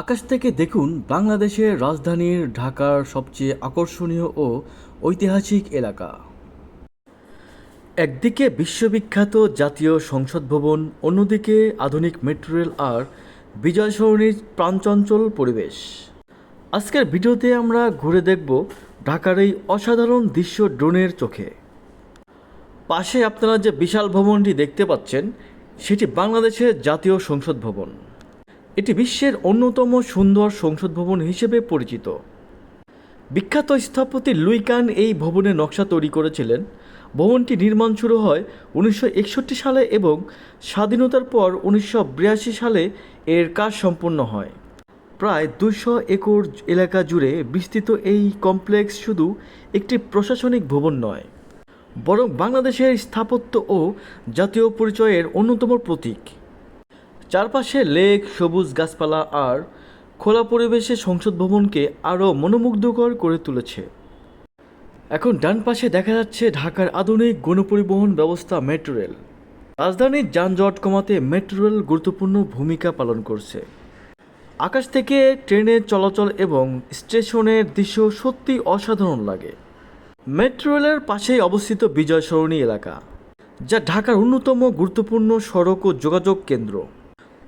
আকাশ থেকে দেখুন বাংলাদেশের রাজধানীর ঢাকার সবচেয়ে আকর্ষণীয় ও ঐতিহাসিক এলাকা। একদিকে বিশ্ববিখ্যাত জাতীয় সংসদ ভবন, অন্যদিকে আধুনিক মেট্রো রেল আর বিজয় সরণির প্রাণচঞ্চল পরিবেশ। আজকের ভিডিওতে আমরা ঘুরে দেখব ঢাকার এই অসাধারণ দৃশ্য ড্রোনের চোখে। পাশে আপনারা যে বিশাল ভবনটি দেখতে পাচ্ছেন সেটি বাংলাদেশের জাতীয় সংসদ ভবন। এটি বিশ্বের অন্যতম সুন্দর সংসদ ভবন হিসেবে পরিচিত। বিখ্যাত স্থপতি লুই কান এই ভবনের নকশা তৈরি করেছিলেন। ভবনটি নির্মাণ শুরু হয় 1961 সালে এবং স্বাধীনতার পর 1982 সালে এর কাজ সম্পন্ন হয়। প্রায় 200 একর এলাকা জুড়ে বিস্তৃত এই কমপ্লেক্স শুধু একটি প্রশাসনিক ভবন নয়, বরং বাংলাদেশের স্থাপত্য ও জাতীয় পরিচয়ের অন্যতম প্রতীক। চারপাশে লেক, সবুজ গাছপালা আর খোলা পরিবেশে সংসদ ভবনকে আরও মনোমুগ্ধকর করে তুলেছে। এখন ডান পাশে দেখা যাচ্ছে ঢাকার আধুনিক গণপরিবহন ব্যবস্থা মেট্রো রেল। রাজধানীর যানজট কমাতে মেট্রো রেল গুরুত্বপূর্ণ ভূমিকা পালন করছে। আকাশ থেকে ট্রেনের চলাচল এবং স্টেশনের দৃশ্য সত্যি অসাধারণ লাগে। মেট্রো রেলের পাশেই অবস্থিত বিজয় সরণি এলাকা, যা ঢাকার অন্যতম গুরুত্বপূর্ণ সড়ক ও যোগাযোগ কেন্দ্র।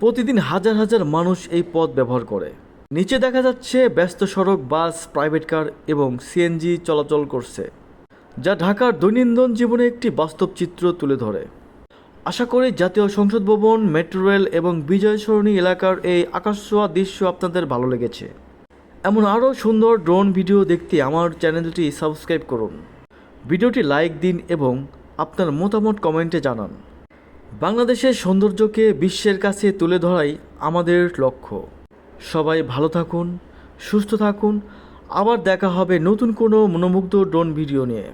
প্রতিদিন হাজার হাজার মানুষ এই পথ ব্যবহার করে। নিচে দেখা যাচ্ছে ব্যস্ত সড়ক, বাস, প্রাইভেট কার এবং সিএনজি চলাচল করছে, যা ঢাকার দৈনন্দিন জীবনে একটি বাস্তব চিত্র তুলে ধরে। আশা করি জাতীয় সংসদ ভবন, মেট্রো রেল এবং বিজয় সরণি এলাকার এই আকাশছোঁয়া দৃশ্য আপনাদের ভালো লেগেছে। এমন আরও সুন্দর ড্রোন ভিডিও দেখতে আমার চ্যানেলটি সাবস্ক্রাইব করুন, ভিডিওটি লাইক দিন এবং আপনার মতামত কমেন্টে জানান। বাংলাদেশের সৌন্দর্যকে বিশ্বের কাছে তুলে ধরাই আমাদের লক্ষ্য। সবাই ভালো থাকুন, সুস্থ থাকুন। আবার দেখা হবে নতুন কোনো মনোমুগ্ধ ড্রোন ভিডিও নিয়ে।